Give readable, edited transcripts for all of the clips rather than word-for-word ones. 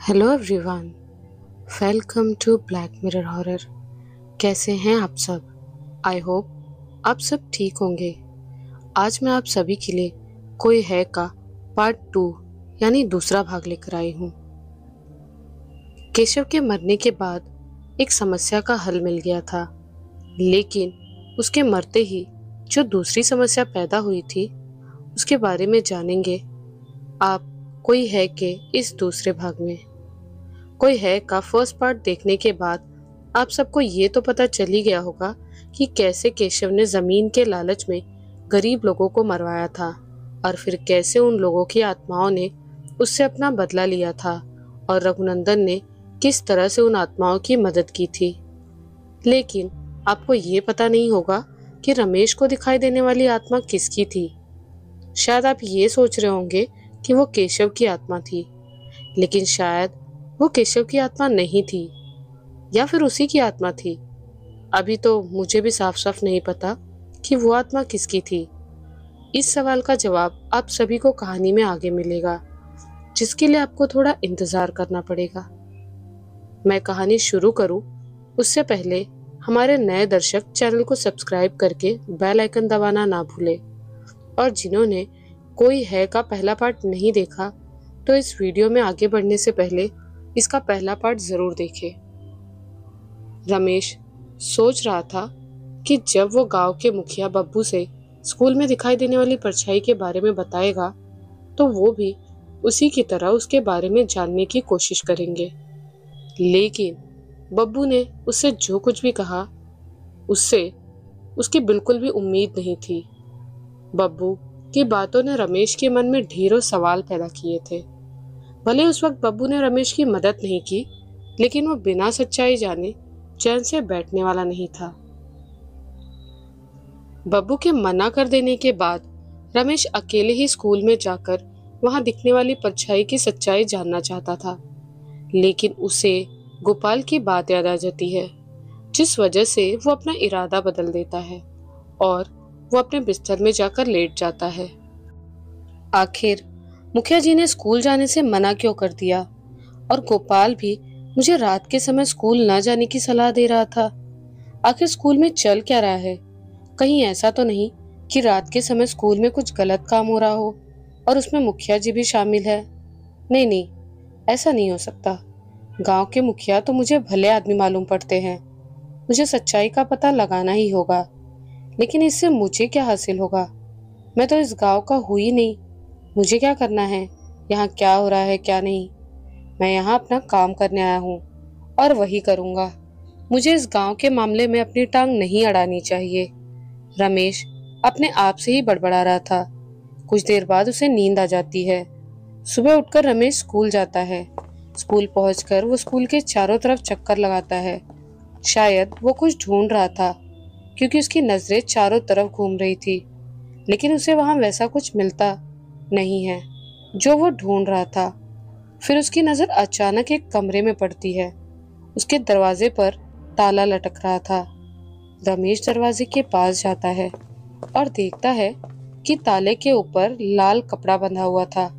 Hello everyone, welcome to black mirror horror. कैसे हैं आप सब? आई होप आप सब ठीक होंगे। आज मैं आप सभी के लिए कोई है का पार्ट 2 यानी दूसरा भाग लेकर आई हूँ। केशव के मरने के बाद एक समस्या का हल मिल गया था, लेकिन उसके मरते ही जो दूसरी समस्या पैदा हुई थी उसके बारे में जानेंगे आप कोई है के इस दूसरे भाग में। कोई है का फर्स्ट पार्ट देखने के बाद आप सबको ये तो पता चल ही गया होगा कि कैसे केशव ने जमीन के लालच में गरीब लोगों को मरवाया था और फिर कैसे उन लोगों की आत्माओं ने उससे अपना बदला लिया था और रघुनंदन ने किस तरह से उन आत्माओं की मदद की थी। लेकिन आपको ये पता नहीं होगा कि रमेश को दिखाई देने वाली आत्मा किसकी थी। शायद आप ये सोच रहे होंगे कि वो केशव की आत्मा थी, लेकिन शायद वो केशव की आत्मा नहीं थी या फिर उसी की आत्मा थी। अभी तो मुझे भी साफ साफ नहीं पता कि वो आत्मा किसकी थी। इस सवाल का जवाब आप सभी को कहानी में आगे मिलेगा, जिसके लिए आपको थोड़ा इंतजार करना पड़ेगा। मैं कहानी शुरू करूं उससे पहले हमारे नए दर्शक चैनल को सब्सक्राइब करके बेल आइकन दबाना ना भूले, और जिन्होंने कोई है का पहला पार्ट नहीं देखा तो इस वीडियो में आगे बढ़ने से पहले इसका पहला पार्ट जरूर देखें। रमेश सोच रहा था कि जब वो गांव के मुखिया बब्बू से स्कूल में दिखाई देने वाली परछाई के बारे में बताएगा तो वो भी उसी की तरह उसके बारे में जानने की कोशिश करेंगे। लेकिन बब्बू ने उससे जो कुछ भी कहा उससे उसकी बिल्कुल भी उम्मीद नहीं थी। बब्बू की बातों ने रमेश के मन में ढेरों सवाल पैदा किए थे। भले उस वक्त बब्बू ने रमेश की मदद नहीं की, लेकिन वो बिना सच्चाई जाने चैन से बैठने वाला नहीं था। बब्बू के मना कर देने के बाद रमेश अकेले ही स्कूल में जाकर वहां दिखने वाली परछाई की सच्चाई जानना चाहता था, लेकिन उसे गोपाल की बात याद आ जाती है, जिस वजह से वो अपना इरादा बदल देता है और वो अपने बिस्तर में जाकर लेट जाता है। आखिर मुखिया जी ने स्कूल जाने से मना क्यों कर दिया, और गोपाल भी मुझे रात के समय स्कूल न जाने की सलाह दे रहा था। आखिर स्कूल में चल क्या रहा है? कहीं ऐसा तो नहीं कि रात के समय स्कूल में कुछ गलत काम हो रहा हो और उसमें मुखिया जी भी शामिल है? नहीं नहीं, ऐसा नहीं हो सकता। गांव के मुखिया तो मुझे भले आदमी मालूम पड़ते हैं। मुझे सच्चाई का पता लगाना ही होगा, लेकिन इससे मुझे क्या हासिल होगा? मैं तो इस गांव का हूँ ही नहीं। मुझे क्या करना है? यहाँ क्या हो रहा है क्या नहीं? मैं यहाँ अपना काम करने आया हूँ और वही करूँगा। मुझे इस गांव के मामले में अपनी टांग नहीं अड़ानी चाहिए। रमेश अपने आप से ही बड़बड़ा रहा था। कुछ देर बाद उसे नींद आ जाती है। सुबह उठकर रमेश स्कूल जाता है। स्कूल पहुंचकर वो स्कूल के चारों तरफ चक्कर लगाता है। शायद वो कुछ ढूंढ रहा था, क्योंकि उसकी नजरें चारों तरफ घूम रही थी, लेकिन उसे वहां वैसा कुछ मिलता नहीं है जो वो ढूंढ रहा था। फिर उसकी नजर अचानक एक कमरे में पड़ती है। उसके दरवाजे पर ताला लटक रहा था। रमेश दरवाजे के पास जाता है और देखता है कि ताले के ऊपर लाल कपड़ा बंधा हुआ था।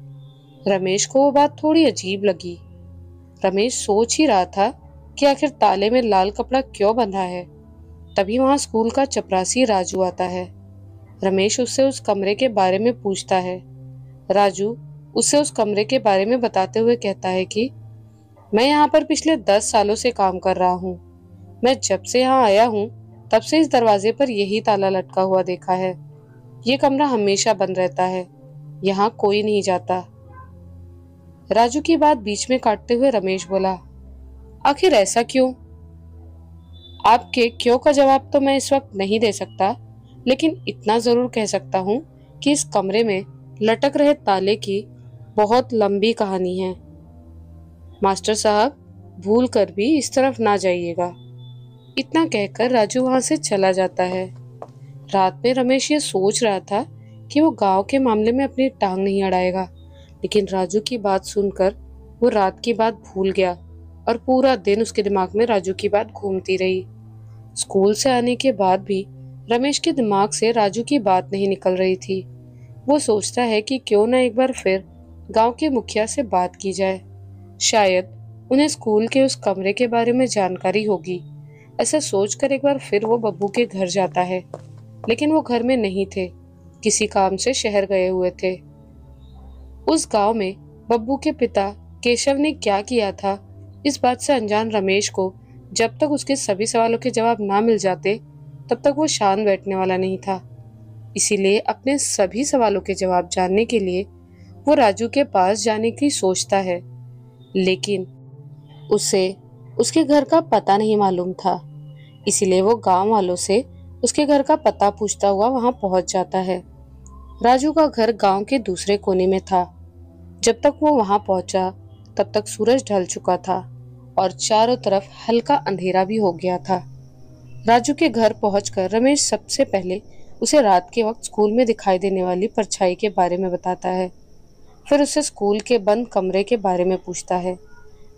रमेश को वो बात थोड़ी अजीब लगी। रमेश सोच ही रहा था कि आखिर ताले में लाल कपड़ा क्यों बंधा है। तभी वहां स्कूल का चपरासी राजू आता है। रमेश उससे उस कमरे के बारे में पूछता है। राजू उससे उस कमरे के बारे में बताते हुए कहता है कि मैं यहाँ पर पिछले 10 सालों से काम कर रहा हूँ। मैं जब से यहाँ आया हूँ तब से इस दरवाजे पर यही ताला लटका हुआ देखा है। ये कमरा हमेशा बंद रहता है, यहाँ कोई नहीं जाता। राजू की बात बीच में काटते हुए रमेश बोला, आखिर ऐसा क्यों? आपके क्यों का जवाब तो मैं इस वक्त नहीं दे सकता, लेकिन इतना जरूर कह सकता हूँ कि इस कमरे में लटक रहे ताले की बहुत लंबी कहानी है। मास्टर साहब, भूल कर भी इस तरफ ना जाइएगा। इतना कहकर राजू वहां से चला जाता है। रात में रमेश ये सोच रहा था कि वो गांव के मामले में अपनी टांग नहीं अड़ाएगा, लेकिन राजू की बात सुनकर वो रात की बात भूल गया और पूरा दिन उसके दिमाग में राजू की बात घूमती रही। स्कूल से आने के बाद भी रमेश के दिमाग से राजू की बात नहीं निकल रही थी। वो सोचता है कि क्यों ना एक बार फिर गांव के मुखिया से बात की जाए। शायद उन्हें स्कूल के उस कमरे के बारे में जानकारी होगी। ऐसा सोचकर एक बार फिर वो बब्बू के घर जाता है, लेकिन वो घर में नहीं थे, किसी काम से शहर गए हुए थे। उस गांव में बब्बू के पिता केशव ने क्या किया था, इस बात से अनजान रमेश को जब तक उसके सभी सवालों के जवाब ना मिल जाते तब तक वो शांत बैठने वाला नहीं था। इसीलिए अपने सभी सवालों के जवाब जानने के लिए वो राजू के पास जाने की सोचता है, लेकिन उसे उसके घर का पता नहीं मालूम था। इसीलिए वो गांव वालों से उसके घर का पता पूछता हुआ वहां पहुंच जाता है। राजू का घर गांव के दूसरे कोने में था। जब तक वो वहां पहुंचा तब तक सूरज ढल चुका था और चारों तरफ हल्का अंधेरा भी हो गया था। राजू के घर पहुंचकर रमेश सबसे पहले उसे रात के वक्त स्कूल में दिखाई देने वाली परछाई के बारे में बताता है। फिर उसे स्कूल के बंद कमरे के बारे में पूछता है,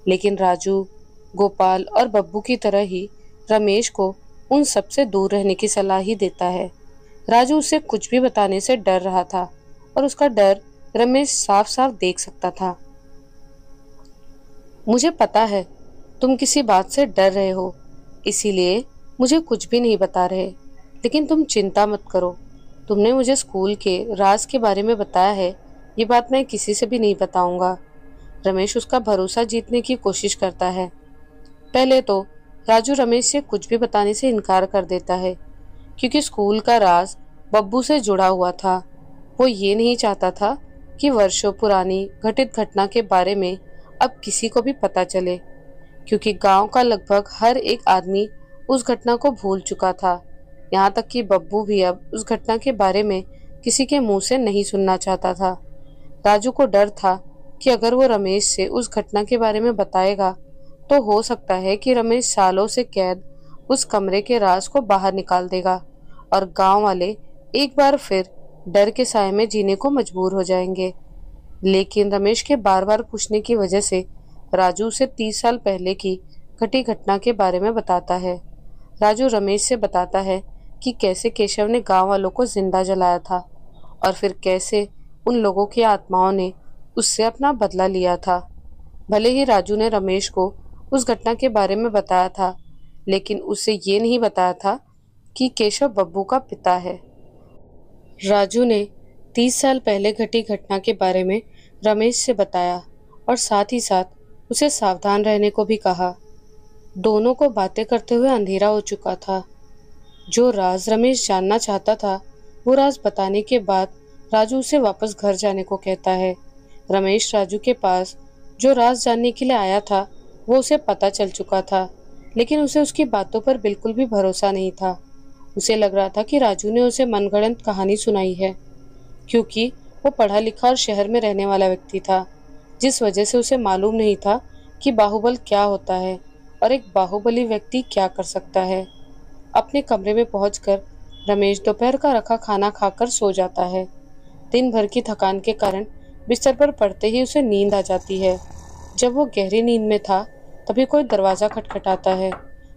लेकिन राजू, गोपाल और बब्बू की तरह ही रमेश को उन सबसे दूर रहने की सलाह ही देता है। राजू उसे कुछ भी बताने से डर रहा था और उसका डर रमेश साफ साफ देख सकता था। मुझे पता है तुम किसी बात से डर रहे हो, इसीलिए मुझे कुछ भी नहीं बता रहे, लेकिन तुम चिंता मत करो। तुमने मुझे स्कूल के राज के बारे में बताया है, ये बात मैं किसी से भी नहीं बताऊंगा। रमेश उसका भरोसा जीतने की कोशिश करता है। पहले तो राजू रमेश से कुछ भी बताने से इनकार कर देता है, क्योंकि स्कूल का राज बब्बू से जुड़ा हुआ था। वो ये नहीं चाहता था कि वर्षों पुरानी घटित घटना के बारे में अब किसी को भी पता चले, क्योंकि गांव का लगभग हर एक आदमी उस घटना को भूल चुका था। यहाँ तक कि बब्बू भी अब उस घटना के बारे में किसी के मुंह से नहीं सुनना चाहता था। राजू को डर था कि अगर वो रमेश से उस घटना के बारे में बताएगा तो हो सकता है कि रमेश सालों से कैद उस कमरे के राज को बाहर निकाल देगा और गांव वाले एक बार फिर डर के साए में जीने को मजबूर हो जाएंगे। लेकिन रमेश के बार बार पूछने की वजह से राजू उसे 30 साल पहले की घटी घटना के बारे में बताता है। राजू रमेश से बताता है कि कैसे केशव ने गांव वालों को जिंदा जलाया था और फिर कैसे उन लोगों की आत्माओं ने उससे अपना बदला लिया था। भले ही राजू ने रमेश को उस घटना के बारे में बताया था, लेकिन उसे ये नहीं बताया था कि केशव बब्बू का पिता है। राजू ने 30 साल पहले घटी घटना के बारे में रमेश से बताया और साथ ही साथ उसे सावधान रहने को भी कहा। दोनों को बातें करते हुए अंधेरा हो चुका था। जो राज रमेश जानना चाहता था वो राज बताने के बाद राजू उसे वापस घर जाने को कहता है। रमेश राजू के पास जो राज जानने के लिए आया था वो उसे पता चल चुका था, लेकिन उसे उसकी बातों पर बिल्कुल भी भरोसा नहीं था। उसे लग रहा था कि राजू ने उसे मनगढ़ंत कहानी सुनाई है, क्योंकि वो पढ़ा लिखा और शहर में रहने वाला व्यक्ति था, जिस वजह से उसे मालूम नहीं था कि बाहुबल क्या होता है और एक बाहुबली व्यक्ति क्या कर सकता है। अपने कमरे में पहुंचकर रमेश दोपहर का रखा खाना खाकर सो जाता है। दिन भर की थकान के कारण बिस्तर पर पड़ते ही उसे नींद आ जाती है। जब वो गहरी नींद में था तभी कोई दरवाजा खटखटाता है,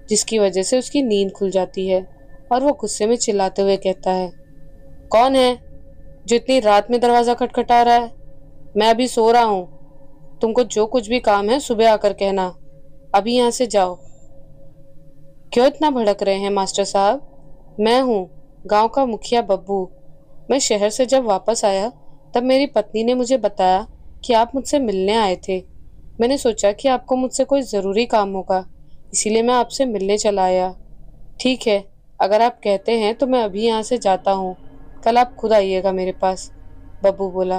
जिसकी वजह से उसकी नींद खुल जाती है और वो गुस्से में चिल्लाते हुए कहता है, कौन है जो इतनी रात में दरवाजा खटखटा रहा है? मैं अभी सो रहा हूँ। तुमको जो कुछ भी काम है सुबह आकर कहना। अभी यहाँ से जाओ। क्यों इतना भड़क रहे हैं मास्टर साहब? मैं हूँ गांव का मुखिया बब्बू। मैं शहर से जब वापस आया तब मेरी पत्नी ने मुझे बताया कि आप मुझसे मिलने आए थे। मैंने सोचा कि आपको मुझसे कोई ज़रूरी काम होगा, इसीलिए मैं आपसे मिलने चला आया। ठीक है, अगर आप कहते हैं तो मैं अभी यहाँ से जाता हूँ। कल आप खुद आइएगा मेरे पास, बब्बू बोला।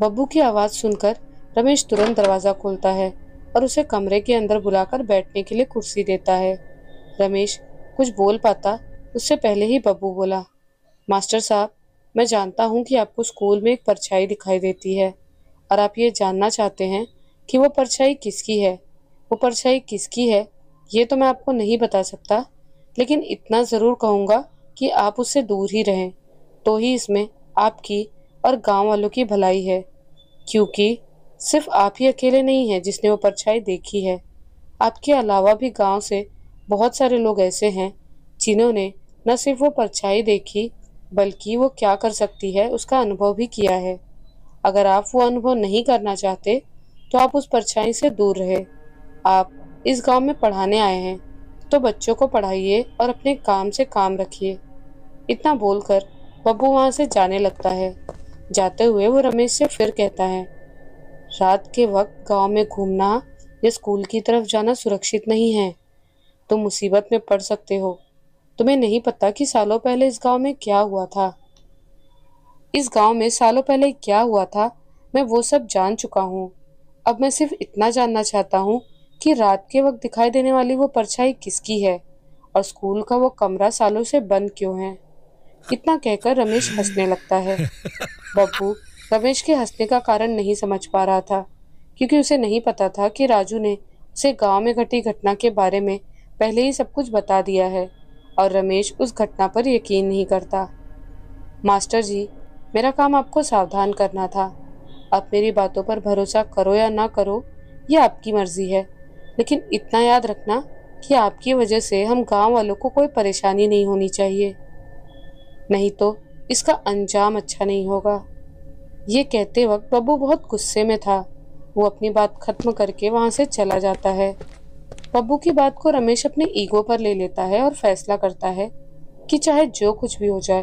बब्बू की आवाज़ सुनकर रमेश तुरंत दरवाज़ा खोलता है और उसे कमरे के अंदर बुलाकर बैठने के लिए कुर्सी देता है। रमेश कुछ बोल पाता उससे पहले ही बब्बू बोला, मास्टर साहब, मैं जानता हूँ कि आपको स्कूल में एक परछाई दिखाई देती है और आप ये जानना चाहते हैं कि वो परछाई किसकी है। वो परछाई किसकी है ये तो मैं आपको नहीं बता सकता, लेकिन इतना ज़रूर कहूँगा कि आप उससे दूर ही रहें, तो ही इसमें आपकी और गांव वालों की भलाई है, क्योंकि सिर्फ आप ही अकेले नहीं हैं जिसने वो परछाई देखी है। आपके अलावा भी गांव से बहुत सारे लोग ऐसे हैं जिन्होंने न सिर्फ वो परछाई देखी बल्कि वो क्या कर सकती है उसका अनुभव भी किया है। अगर आप वो अनुभव नहीं करना चाहते तो आप उस परछाई से दूर रहे। आप इस गांव में पढ़ाने आए हैं तो बच्चों को पढ़ाइए और अपने काम से काम रखिए। इतना बोलकर बब्बू वहां से जाने लगता है। जाते हुए वो रमेश से फिर कहता है, रात के वक्त गांव में घूमना या स्कूल की तरफ जाना सुरक्षित नहीं है। तुम मुसीबत में पड़ सकते हो। तुम्हें नहीं पता कि सालों पहले इस गांव में क्या हुआ था। इस गांव में सालों पहले क्या हुआ था, मैं वो सब जान चुका हूँ। अब मैं सिर्फ इतना जानना चाहता हूँ कि रात के वक्त दिखाई देने वाली वो परछाई किसकी है और स्कूल का वो कमरा सालों से बंद क्यों है। इतना कहकर रमेश हंसने लगता है। बब्बू रमेश के हंसने का कारण नहीं समझ पा रहा था, क्योंकि उसे नहीं पता था कि राजू ने उसे गांव में घटी घटना के बारे में पहले ही सब कुछ बता दिया है और रमेश उस घटना पर यकीन नहीं करता। मास्टर जी, मेरा काम आपको सावधान करना था। आप मेरी बातों पर भरोसा करो या ना करो, ये आपकी मर्जी है, लेकिन इतना याद रखना कि आपकी वजह से हम गांव वालों को कोई परेशानी नहीं होनी चाहिए, नहीं तो इसका अंजाम अच्छा नहीं होगा। ये कहते वक्त बब्बू बहुत गुस्से में था। वो अपनी बात खत्म करके वहां से चला जाता है। बब्बू की बात को रमेश अपने ईगो पर ले लेता है और फैसला करता है कि चाहे जो कुछ भी हो जाए,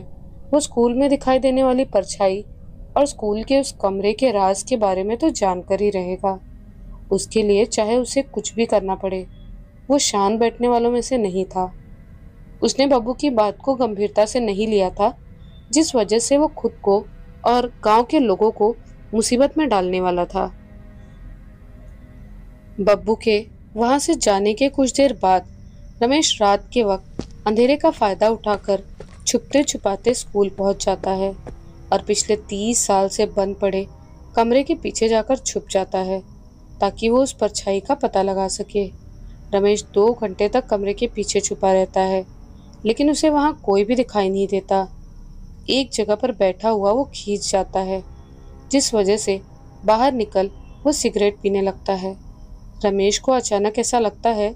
वो स्कूल में दिखाई देने वाली परछाई और स्कूल के उस कमरे के राज के बारे में तो जानकर ही रहेगा। उसके लिए चाहे उसे कुछ भी करना पड़े। वो शांत बैठने वालों में से नहीं था। उसने बब्बू की बात को गंभीरता से नहीं लिया था, जिस वजह से वो खुद को और गांव के लोगों को मुसीबत में डालने वाला था। बब्बू के वहां से जाने के कुछ देर बाद रमेश रात के वक्त अंधेरे का फायदा उठाकर छुपते छुपाते स्कूल पहुंच जाता है और पिछले 30 साल से बंद पड़े कमरे के पीछे जाकर छुप जाता है ताकि वो उस परछाई का पता लगा सके। रमेश 2 घंटे तक कमरे के पीछे छुपा रहता है, लेकिन उसे वहां कोई भी दिखाई नहीं देता। एक जगह पर बैठा हुआ वो खींच जाता है, जिस वजह से बाहर निकल वो सिगरेट पीने लगता है। रमेश को अचानक ऐसा लगता है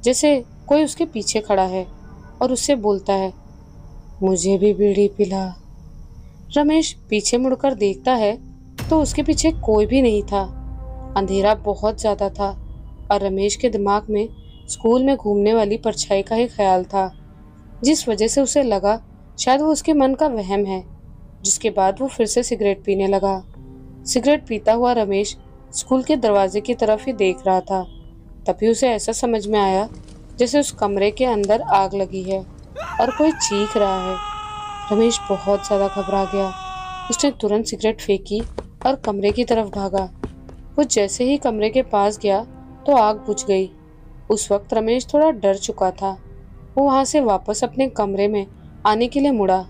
जैसे कोई उसके पीछे खड़ा है और उससे बोलता है, मुझे भी बीड़ी पिला। रमेश पीछे मुड़कर देखता है तो उसके पीछे कोई भी नहीं था। अंधेरा बहुत ज्यादा था और रमेश के दिमाग में स्कूल में घूमने वाली परछाई का ही ख्याल था, जिस वजह से उसे लगा शायद वो उसके मन का वहम है। जिसके बाद वो फिर से सिगरेट पीने लगा। सिगरेट पीता हुआ रमेश स्कूल के दरवाजे की तरफ ही देख रहा था। तभी उसे ऐसा समझ में आया जैसे उस कमरे के अंदर आग लगी है और कोई चीख रहा है। रमेश बहुत ज्यादा घबरा गया। उसने तुरंत सिगरेट फेंकी और कमरे की तरफ भागा। वो जैसे ही कमरे के पास गया तो आग बुझ गई। उस वक्त रमेश थोड़ा डर चुका था। वो वहां से वापस अपने कमरे में आने के लिए मुड़ा।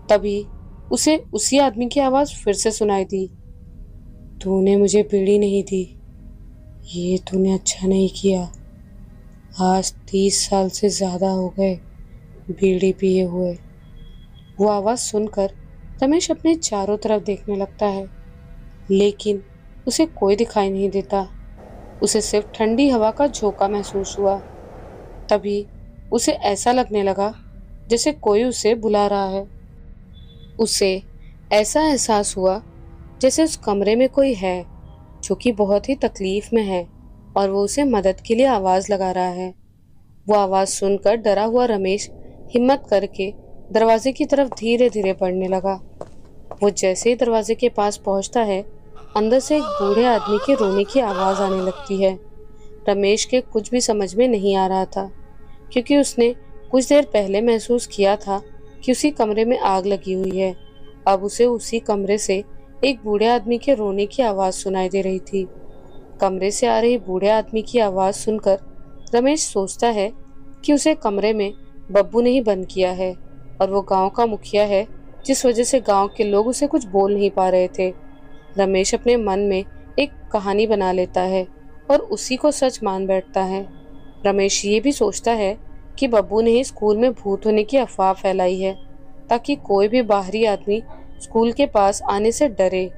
तभी उसे उसी आदमी की आवाज फिर से सुनाई दी, तूने मुझे बीड़ी नहीं दी, ये तूने अच्छा नहीं किया। आज 30 साल से ज्यादा हो गए बीड़ी पिए हुए। वो आवाज सुनकर रमेश अपने चारों तरफ देखने लगता है, लेकिन उसे कोई दिखाई नहीं देता। उसे सिर्फ ठंडी हवा का झोंका महसूस हुआ। तभी उसे ऐसा लगने लगा जैसे कोई उसे बुला रहा है। उसे ऐसा एहसास हुआ जैसे उस कमरे में कोई है जो कि बहुत ही तकलीफ में है और वो उसे मदद के लिए आवाज लगा रहा है। वो आवाज सुनकर डरा हुआ रमेश हिम्मत करके दरवाजे की तरफ धीरे धीरे बढ़ने लगा। वो जैसे ही दरवाजे के पास पहुंचता है, अंदर से एक बूढ़े आदमी के रोने की आवाज आने लगती है। रमेश के कुछ भी समझ में नहीं आ रहा था, क्योंकि उसने कुछ देर पहले महसूस किया था कि उसी कमरे में आग लगी हुई है। अब उसे उसी कमरे से एक बूढ़े आदमी के रोने की आवाज सुनाई दे रही थी। कमरे से आ रही बूढ़े आदमी की आवाज सुनकर रमेश सोचता है कि उसे कमरे में बब्बू ने ही बंद किया है और वो गांव का मुखिया है, जिस वजह से गांव के लोग उसे कुछ बोल नहीं पा रहे थे। रमेश अपने मन में एक कहानी बना लेता है और उसी को सच मान बैठता है। रमेश ये भी सोचता है कि बब्बू ने ही स्कूल में भूत होने की अफवाह फैलाई है, ताकि कोई भी बाहरी आदमी स्कूल के पास आने से डरे।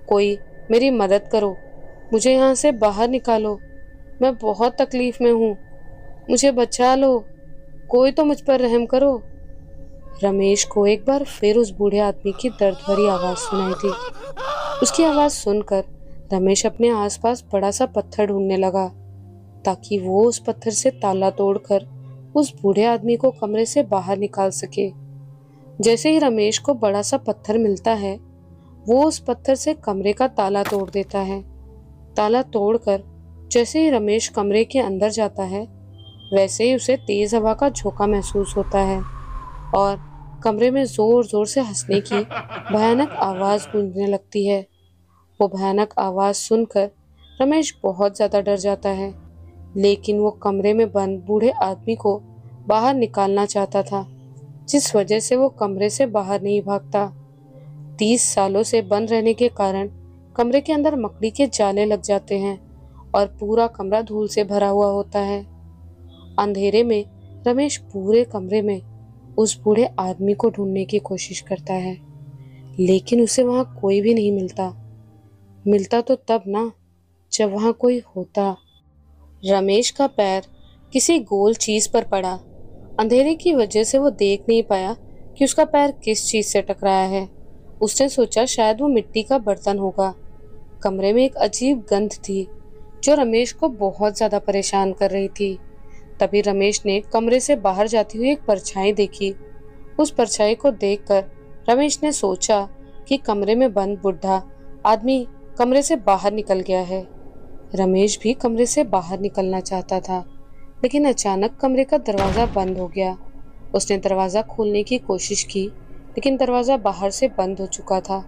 कोई मेरी मदद करो, मुझे यहाँ से बाहर निकालो, मैं बहुत तकलीफ में हूँ, मुझे बचा लो, कोई तो मुझ पर रहम करो। रमेश को एक बार फिर उस बूढ़े आदमी की दर्द भरी आवाज सुनाई दी। उसकी आवाज सुनकर रमेश अपने आसपास बड़ा सा पत्थर ढूंढने लगा। ताकि वो उस पत्थर से ताला तोड़कर उस बूढ़े आदमी को कमरे से बाहर निकाल सके। जैसे ही रमेश को बड़ा सा पत्थर मिलता है, वो उस पत्थर से कमरे का ताला तोड़ देता है। ताला तोड़कर जैसे ही रमेश कमरे के अंदर जाता है, वैसे ही उसे तेज हवा का झोंका महसूस होता है और कमरे में जोर जोर से हंसने की भयानक आवाज गूंजने लगती है। वो भयानक आवाज सुनकर रमेश बहुत ज्यादा डर जाता है, लेकिन वो कमरे में बंद बूढ़े आदमी को बाहर निकालना चाहता था, जिस वजह से वो कमरे से बाहर नहीं भागता। 30 सालों से बंद रहने के कारण कमरे के अंदर मकड़ी के जाले लग जाते हैं और पूरा कमरा धूल से भरा हुआ होता है। अंधेरे में रमेश पूरे कमरे में उस बूढ़े आदमी को ढूंढने की कोशिश करता है, लेकिन उसे वहां कोई भी नहीं मिलता। मिलता तो तब ना, जब वहां कोई होता। रमेश का पैर किसी गोल चीज पर पड़ा। अंधेरे की वजह से वो देख नहीं पाया कि उसका पैर किस चीज से टकराया है। उसने सोचा शायद वो मिट्टी का बर्तन होगा। कमरे में एक अजीब गंध थी जो रमेश को बहुत ज्यादा परेशान कर रही थी। तभी रमेश ने कमरे से बाहर जाती हुई एक परछाई देखी। उस परछाई को देखकर रमेश ने सोचा कि कमरे में बंद बूढ़ा आदमी कमरे से बाहर निकल गया है। रमेश भी कमरे से बाहर निकलना चाहता था, लेकिन अचानक कमरे का दरवाजा बंद हो गया। उसने दरवाजा खोलने की कोशिश की, लेकिन दरवाजा बाहर से बंद हो चुका था।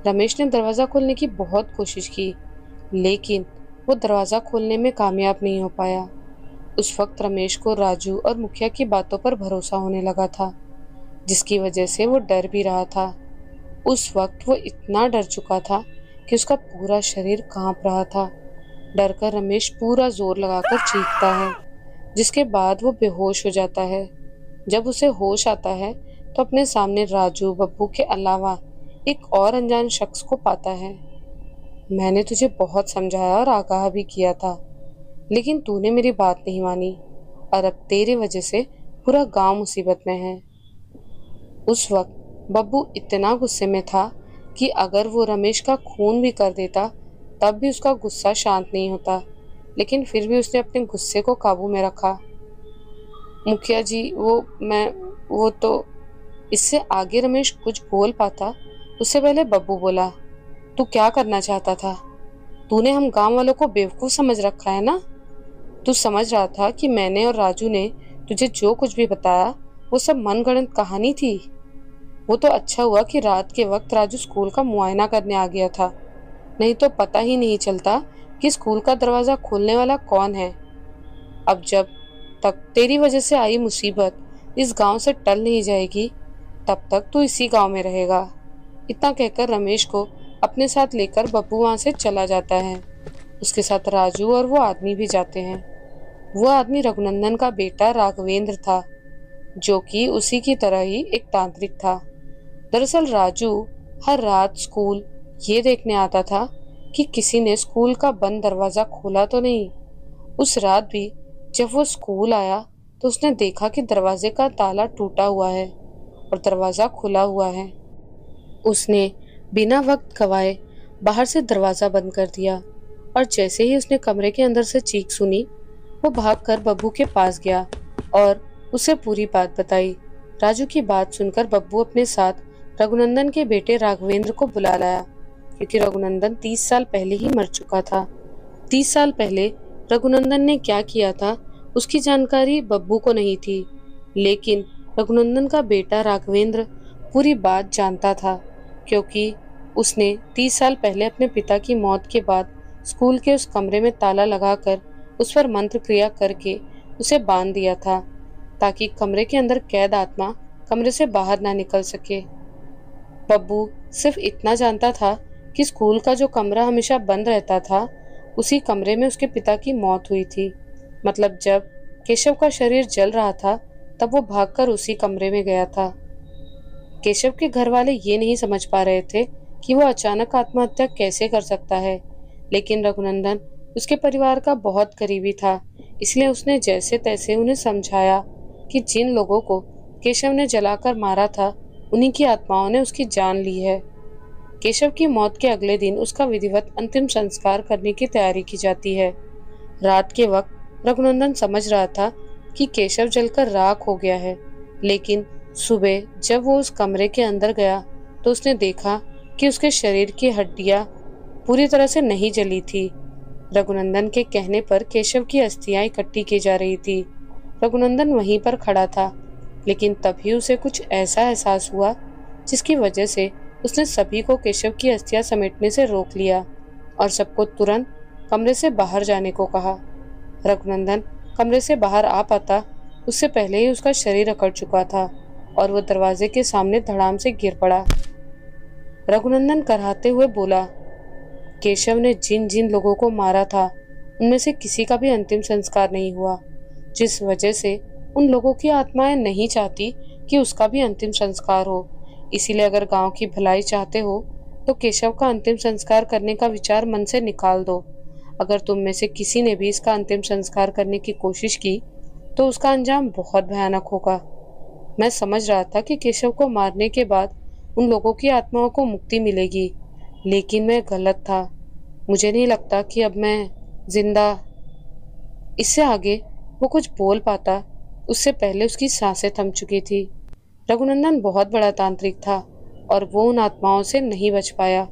रमेश ने दरवाजा खोलने की बहुत कोशिश की, लेकिन वो दरवाजा खोलने में कामयाब नहीं हो पाया। उस वक्त रमेश को राजू और मुखिया की बातों पर भरोसा होने लगा था, जिसकी वजह से वो डर भी रहा था। उस वक्त वो इतना डर चुका था कि उसका पूरा शरीर कांप रहा था। डर कर रमेश पूरा जोर लगाकर चीखता है, जिसके बाद वो बेहोश हो जाता है। जब उसे होश आता है तो अपने सामने राजू बब्बू के अलावा एक और अनजान शख्स को पाता है। मैंने तुझे बहुत समझाया और आगाह भी किया था, लेकिन तूने मेरी बात नहीं मानी और अब तेरी वजह से पूरा गांव मुसीबत में है। उस वक्त बब्बू इतना गुस्से में था कि अगर वो रमेश का खून भी कर देता तब भी उसका गुस्सा शांत नहीं होता, लेकिन फिर भी उसने अपने गुस्से को काबू में रखा। मुखिया जी, वो तो इससे आगे रमेश कुछ बोल पाता उससे पहले बब्बू बोला, तू क्या करना चाहता था? तूने हम गांव वालों को बेवकूफ समझ रखा है ना? तू समझ रहा था कि मैंने और राजू ने तुझे जो कुछ भी बताया वो सब मनगढ़ंत कहानी थी। वो तो अच्छा हुआ कि रात के वक्त राजू स्कूल का मुआयना करने आ गया था, नहीं तो पता ही नहीं चलता कि स्कूल का दरवाजा खोलने वाला कौन है। अब जब तक तेरी वजह से आई मुसीबत इस गांव से टल नहीं जाएगी, तब तक तू इसी गांव में रहेगा। इतना कहकर रमेश को अपने साथ लेकर बब्बू वहां से चला जाता है। उसके साथ राजू और वो आदमी भी जाते हैं। वो आदमी रघुनंदन का बेटा राघवेंद्र था, जो कि उसी की तरह ही एक तांत्रिक था। दरअसल राजू हर रात स्कूल ये देखने आता था कि किसी ने स्कूल का बंद दरवाजा खोला तो नहीं। उस रात भी जब वो स्कूल आया तो उसने देखा कि दरवाजे का ताला टूटा हुआ है और दरवाजा खुला हुआ है। उसने बिना वक्त गवाए बाहर से दरवाजा बंद कर दिया और जैसे ही उसने कमरे के अंदर से चीख सुनी, वो भागकर बब्बू के पास गया और उसे पूरी बात बताई। राजू की बात सुनकर बब्बू अपने साथ रघुनंदन के बेटे राघवेंद्र को बुला लाया, क्योंकि रघुनंदन 30 साल पहले ही मर चुका था। 30 साल पहले रघुनंदन ने क्या किया था उसकी जानकारी बब्बू को नहीं थी, लेकिन रघुनंदन का बेटा राघवेंद्र पूरी बात जानता था, क्योंकि उसने 30 साल पहले अपने पिता की मौत के बाद स्कूल के उस कमरे में ताला लगाकर उस पर मंत्र क्रिया करके उसे बांध दिया था, ताकि कमरे के अंदर कैद आत्मा कमरे से बाहर ना निकल सके। बब्बू सिर्फ इतना जानता था कि स्कूल का जो कमरा हमेशा बंद रहता था, उसी कमरे में उसके पिता की मौत हुई थी। मतलब जब केशव का शरीर जल रहा था तब वो भागकर उसी कमरे में गया था। केशव के घर वाले ये नहीं समझ पा रहे थे कि वो अचानक आत्महत्या कैसे कर सकता है, लेकिन रघुनंदन उसके परिवार का बहुत करीबी था, इसलिए उसने जैसे तैसे उन्हें समझाया कि जिन लोगों को केशव ने जलाकर मारा था उन्हीं की आत्माओं ने उसकी जान ली है। केशव की मौत के अगले दिन उसका विधिवत अंतिम संस्कार करने की तैयारी की जाती है। रात के वक्त रघुनंदन समझ रहा था कि केशव जलकर राख हो गया है, लेकिन सुबह जब वो उस कमरे के अंदर गया तो उसने देखा कि उसके शरीर की हड्डियां पूरी तरह से नहीं जली थी। रघुनंदन के कहने पर केशव की अस्थियां इकट्ठी की जा रही थी। रघुनंदन वहीं पर खड़ा था, लेकिन तभी उसे कुछ ऐसा एहसास हुआ जिसकी वजह से उसने सभी को केशव की अस्थियां समेटने से रोक लिया और सबको तुरंत कमरे से बाहर जाने को कहा। रघुनंदन कमरे से बाहर आ पाता उससे पहले ही उसका शरीर अकड़ चुका था और वो दरवाजे के सामने धड़ाम से गिर पड़ा। रघुनंदन कराहते हुए बोला, केशव ने जिन जिन लोगों को मारा था उनमें से किसी का भी अंतिम संस्कार नहीं हुआ, जिस वजह से उन लोगों की आत्माएं नहीं चाहती कि उसका भी अंतिम संस्कार हो। इसीलिए अगर गांव की भलाई चाहते हो तो केशव का अंतिम संस्कार करने का विचार मन से निकाल दो। अगर तुम में से किसी ने भी इसका अंतिम संस्कार करने की कोशिश की तो उसका अंजाम बहुत भयानक होगा। मैं समझ रहा था कि केशव को मारने के बाद उन लोगों की आत्माओं को मुक्ति मिलेगी, लेकिन मैं गलत था। मुझे नहीं लगता कि अब मैं जिंदा। इससे आगे वो कुछ बोल पाता उससे पहले उसकी सांसें थम चुकी थी। रघुनंदन बहुत बड़ा तांत्रिक था और वो उन आत्माओं से नहीं बच पाया,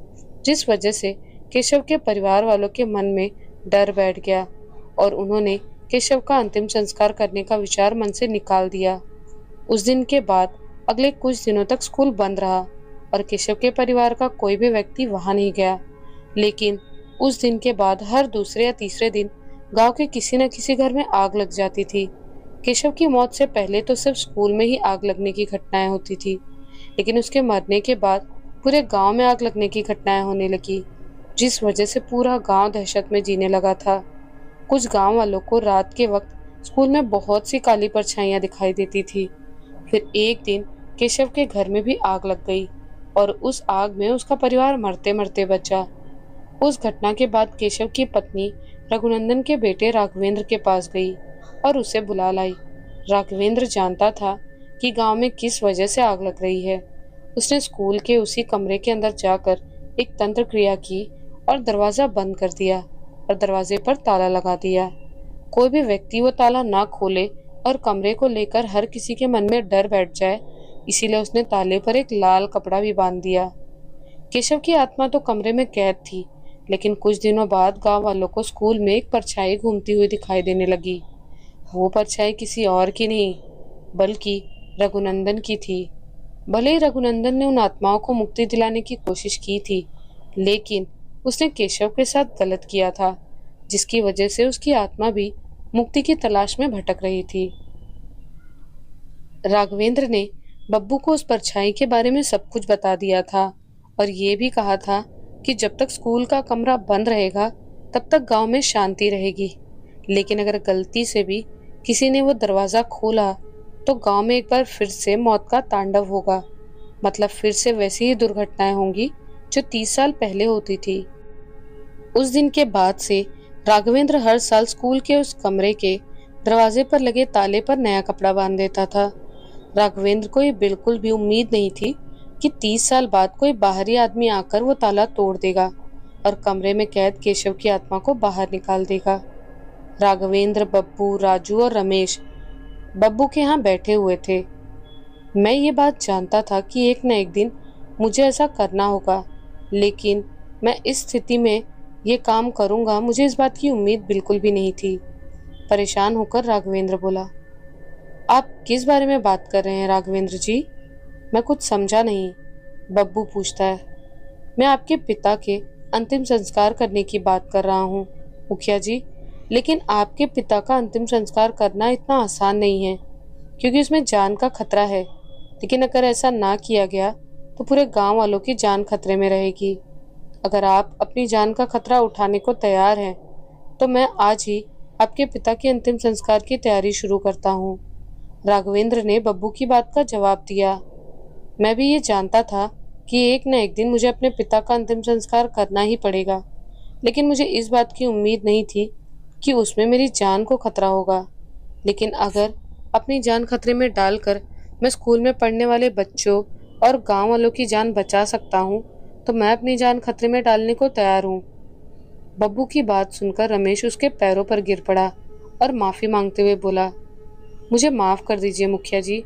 जिस वजह से केशव के परिवार वालों के मन में डर बैठ गया और उन्होंने केशव का अंतिम संस्कार करने का विचार मन से निकाल दिया। उस दिन के बाद अगले कुछ दिनों तक स्कूल बंद रहा और केशव के परिवार का कोई भी व्यक्ति वहां नहीं गया। लेकिन उस दिन के बाद हर दूसरे या तीसरे दिन गांव के किसी न किसी घर में आग लग जाती थी। केशव की मौत से पहले तो सिर्फ स्कूल में ही आग लगने की घटनाएं होती थी, लेकिन उसके मरने के बाद पूरे गांव में आग लगने की घटनाएं होने लगी, जिस वजह से पूरा गांव दहशत में जीने लगा था। कुछ गांव वालों को रात के वक्त स्कूल में बहुत सी काली परछाइयां दिखाई देती थी। फिर एक दिन केशव के घर में भी आग लग गई और उस आग में उसका परिवार मरते मरते बचा। उस घटना के बाद केशव की पत्नी रघुनंदन के बेटे राघवेंद्र के पास गई और उसे बुला लाई। राघवेंद्र जानता था कि गांव में किस वजह से आग लग रही है। उसने स्कूल के उसी कमरे के अंदर जाकर एक तंत्र क्रिया की और दरवाजा बंद कर दिया और दरवाजे पर ताला लगा दिया। कोई भी व्यक्ति वो ताला ना खोले और कमरे को लेकर हर किसी के मन में डर बैठ जाए, इसीलिए उसने ताले पर एक लाल कपड़ा भी बांध दिया। केशव की आत्मा तो कमरे में कैद थी, लेकिन कुछ दिनों बाद गांव वालों को स्कूल में एक परछाई घूमती हुई दिखाई देने लगी। वो परछाई किसी और की नहीं बल्कि रघुनंदन की थी। भले ही रघुनंदन ने उन आत्माओं को मुक्ति दिलाने की कोशिश की थी, लेकिन उसने केशव के साथ गलत किया था, जिसकी वजह से उसकी आत्मा भी मुक्ति की तलाश में भटक रही थी। राघवेंद्र ने बब्बू को उस परछाई के बारे में सब कुछ बता दिया था और ये भी कहा था कि जब तक स्कूल का कमरा बंद रहेगा तब तक गांव में शांति रहेगी, लेकिन अगर गलती से भी किसी ने वो दरवाजा खोला तो गांव में एक बार फिर से मौत का तांडव होगा। मतलब फिर से वैसी ही दुर्घटनाएं होंगी जो 30 साल पहले होती थी। उस दिन के बाद से राघवेंद्र हर साल स्कूल के उस कमरे के दरवाजे पर लगे ताले पर नया कपड़ा बांध देता था। राघवेंद्र को ये बिल्कुल भी उम्मीद नहीं थी कि 30 साल बाद कोई बाहरी आदमी आकर वो ताला तोड़ देगा और कमरे में कैद केशव की आत्मा को बाहर निकाल देगा। राघवेंद्र, बब्बू, राजू और रमेश बब्बू के यहाँ बैठे हुए थे। मैं ये बात जानता था कि एक न एक दिन मुझे ऐसा करना होगा, लेकिन मैं इस स्थिति में ये काम करूँगा मुझे इस बात की उम्मीद बिल्कुल भी नहीं थी। परेशान होकर राघवेंद्र बोला, आप किस बारे में बात कर रहे हैं राघवेंद्र जी? मैं कुछ समझा नहीं। बब्बू पूछता है। मैं आपके पिता के अंतिम संस्कार करने की बात कर रहा हूँ मुखिया जी, लेकिन आपके पिता का अंतिम संस्कार करना इतना आसान नहीं है क्योंकि उसमें जान का खतरा है। लेकिन अगर ऐसा ना किया गया तो पूरे गांव वालों की जान खतरे में रहेगी। अगर आप अपनी जान का खतरा उठाने को तैयार हैं तो मैं आज ही आपके पिता के अंतिम संस्कार की तैयारी शुरू करता हूँ। राघवेंद्र ने बब्बू की बात का जवाब दिया। मैं भी ये जानता था कि एक न एक दिन मुझे अपने पिता का अंतिम संस्कार करना ही पड़ेगा, लेकिन मुझे इस बात की उम्मीद नहीं थी कि उसमें मेरी जान को खतरा होगा। लेकिन अगर अपनी जान खतरे में डालकर मैं स्कूल में पढ़ने वाले बच्चों और गांव वालों की जान बचा सकता हूं, तो मैं अपनी जान खतरे में डालने को तैयार हूं। बब्बू की बात सुनकर रमेश उसके पैरों पर गिर पड़ा और माफ़ी मांगते हुए बोला, मुझे माफ़ कर दीजिए मुखिया जी,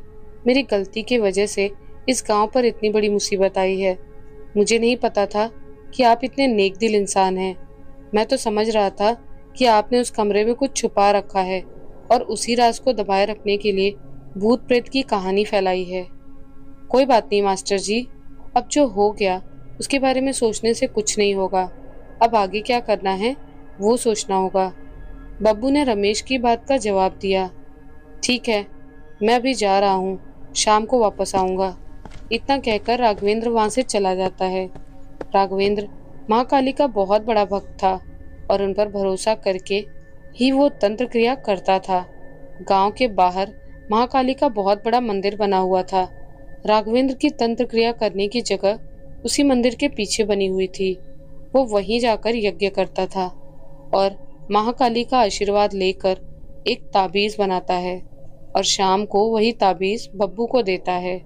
मेरी गलती की वजह से इस गांव पर इतनी बड़ी मुसीबत आई है। मुझे नहीं पता था कि आप इतने नेक दिल इंसान हैं। मैं तो समझ रहा था कि आपने उस कमरे में कुछ छुपा रखा है और उसी राज को दबाए रखने के लिए भूत प्रेत की कहानी फैलाई है। कोई बात नहीं मास्टर जी, अब जो हो गया उसके बारे में सोचने से कुछ नहीं होगा। अब आगे क्या करना है वो सोचना होगा। बब्बू ने रमेश की बात का जवाब दिया। ठीक है, मैं अभी जा रहा हूँ, शाम को वापस आऊंगा। इतना कहकर राघवेंद्र वहां से चला जाता है। राघवेंद्र महाकाली का बहुत बड़ा भक्त था और उन पर भरोसा करके ही वो तंत्र क्रिया करता था। गांव के बाहर महाकाली का बहुत बड़ा मंदिर बना हुआ था। राघवेंद्र की तंत्र क्रिया करने की जगह उसी मंदिर के पीछे बनी हुई थी। वो वहीं जाकर यज्ञ करता था और महाकाली का आशीर्वाद लेकर एक ताबीज बनाता है और शाम को वही ताबीज बब्बू को देता है।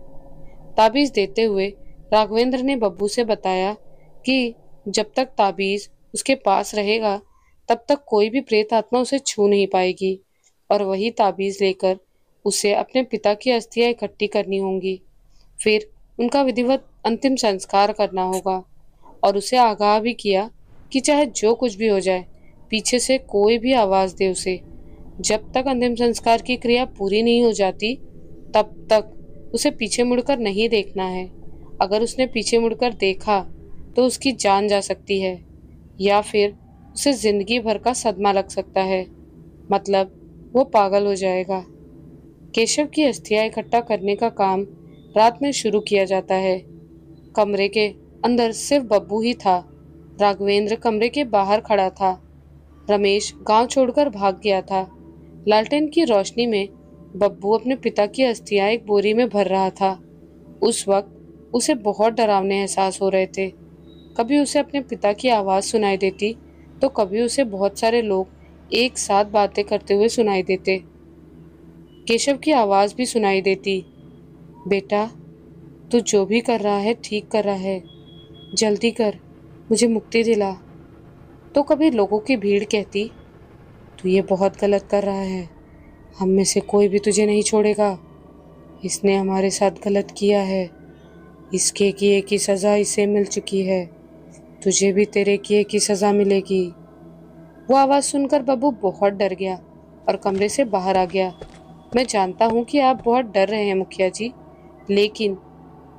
ताबीज देते हुए राघवेंद्र ने बब्बू से बताया कि जब तक ताबीज उसके पास रहेगा तब तक कोई भी प्रेत आत्मा उसे छू नहीं पाएगी और वही ताबीज लेकर उसे अपने पिता की अस्थियां इकट्ठी करनी होंगी। फिर उनका विधिवत अंतिम संस्कार करना होगा और उसे आगाह भी किया कि चाहे जो कुछ भी हो जाए, पीछे से कोई भी आवाज दे उसे, जब तक अंतिम संस्कार की क्रिया पूरी नहीं हो जाती तब तक उसे पीछे मुड़कर नहीं देखना है। अगर उसने पीछे मुड़कर देखा तो उसकी जान जा सकती है या फिर उसे जिंदगी भर का सदमा लग सकता है, मतलब वो पागल हो जाएगा। केशव की अस्थियां इकट्ठा करने का काम रात में शुरू किया जाता है। कमरे के अंदर सिर्फ बब्बू ही था। राघवेंद्र कमरे के बाहर खड़ा था। रमेश गांव छोड़कर भाग गया था। लालटेन की रोशनी में बब्बू अपने पिता की अस्थियां एक बोरी में भर रहा था। उस वक्त उसे बहुत डरावने एहसास हो रहे थे। कभी उसे अपने पिता की आवाज़ सुनाई देती तो कभी उसे बहुत सारे लोग एक साथ बातें करते हुए सुनाई देते। केशव की आवाज़ भी सुनाई देती, बेटा तू जो भी कर रहा है ठीक कर रहा है, जल्दी कर, मुझे मुक्ति दिला। तो कभी लोगों की भीड़ कहती, तू ये बहुत गलत कर रहा है, हम में से कोई भी तुझे नहीं छोड़ेगा, इसने हमारे साथ गलत किया है, इसके किए की सज़ा इसे मिल चुकी है, तुझे भी तेरे किए की सज़ा मिलेगी। वो आवाज़ सुनकर बब्बू बहुत डर गया और कमरे से बाहर आ गया। मैं जानता हूँ कि आप बहुत डर रहे हैं मुखिया जी, लेकिन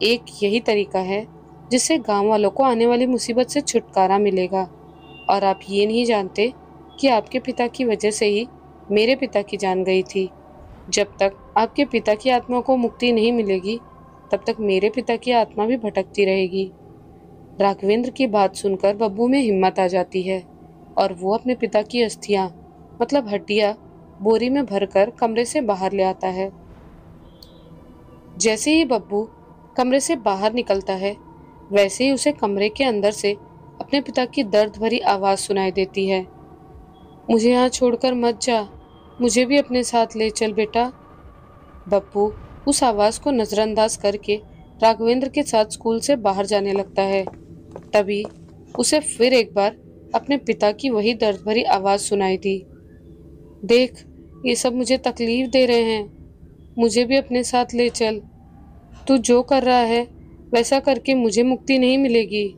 एक यही तरीका है जिससे गांव वालों को आने वाली मुसीबत से छुटकारा मिलेगा। और आप ये नहीं जानते कि आपके पिता की वजह से ही मेरे पिता की जान गई थी। जब तक आपके पिता की आत्मा को मुक्ति नहीं मिलेगी तब तक मेरे पिता की आत्मा भी भटकती रहेगी। राघवेंद्र की बात सुनकर बब्बू में हिम्मत आ जाती है और वो अपने पिता की अस्थियां मतलब हड्डियां बोरी में भरकर कमरे से बाहर ले आता है। जैसे ही बब्बू कमरे से बाहर निकलता है वैसे ही उसे कमरे के अंदर से अपने पिता की दर्द भरी आवाज़ सुनाई देती है, मुझे यहाँ छोड़कर मत जा, मुझे भी अपने साथ ले चल बेटा। बब्बू उस आवाज़ को नज़रअंदाज करके राघवेंद्र के साथ स्कूल से बाहर जाने लगता है। तभी उसे फिर एक बार अपने पिता की वही दर्द भरी आवाज़ सुनाई दी, देख ये सब मुझे तकलीफ दे रहे हैं, मुझे भी अपने साथ ले चल, तू जो कर रहा है वैसा करके मुझे मुक्ति नहीं मिलेगी।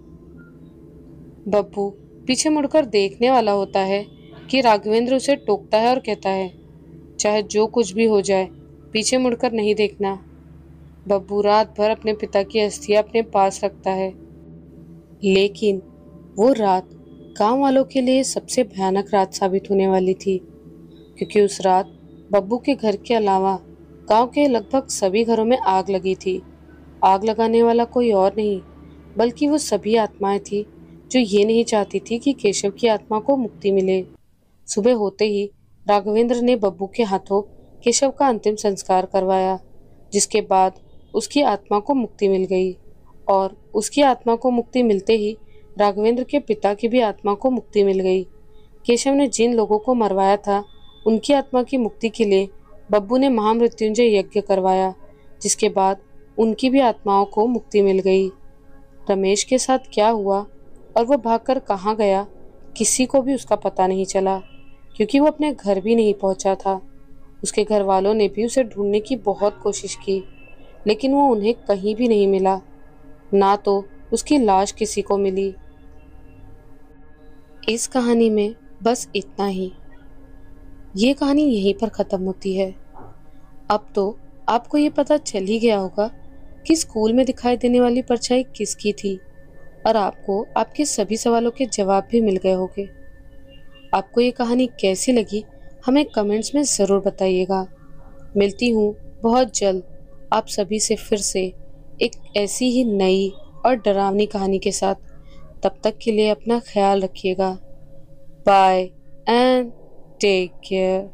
बब्बू पीछे मुड़कर देखने वाला होता है कि राघवेंद्र उसे टोकता है और कहता है, चाहे जो कुछ भी हो जाए पीछे मुड़कर नहीं देखना। बब्बू रात भर अपने पिता की अस्थियां अपने पास रखता है, लेकिन वो रात गांव वालों के लिए सबसे भयानक रात साबित होने वाली थी, क्योंकि उस रात बब्बू के घर के अलावा गांव के लगभग सभी घरों में आग लगी थी। आग लगाने वाला कोई और नहीं बल्कि वो सभी आत्माएं थी जो ये नहीं चाहती थी कि केशव की आत्मा को मुक्ति मिले। सुबह होते ही राघवेंद्र ने बब्बू के हाथों केशव का अंतिम संस्कार करवाया, जिसके बाद उसकी आत्मा को मुक्ति मिल गई और उसकी आत्मा को मुक्ति मिलते ही राघवेंद्र के पिता की भी आत्मा को मुक्ति मिल गई। केशव ने जिन लोगों को मरवाया था उनकी आत्मा की मुक्ति के लिए बब्बू ने महामृत्युंजय यज्ञ करवाया, जिसके बाद उनकी भी आत्माओं को मुक्ति मिल गई। रमेश के साथ क्या हुआ और वो भागकर कहाँ गया, किसी को भी उसका पता नहीं चला। क्योंकि वो अपने घर भी नहीं पहुंचा था। उसके घर वालों ने भी उसे ढूंढने की बहुत कोशिश की, लेकिन वो उन्हें कहीं भी नहीं मिला। ना तो उसकी लाश किसी को मिली। इस कहानी में बस इतना ही। ये कहानी यहीं पर खत्म होती है। अब तो आपको ये पता चल ही गया होगा कि स्कूल में दिखाई देने वाली परछाई किसकी थी, और आपको आपके सभी सवालों के जवाब भी मिल गए होंगे। आपको ये कहानी कैसी लगी हमें कमेंट्स में ज़रूर बताइएगा। मिलती हूँ बहुत जल्द आप सभी से फिर से एक ऐसी ही नई और डरावनी कहानी के साथ। तब तक के लिए अपना ख्याल रखिएगा। Bye and take care.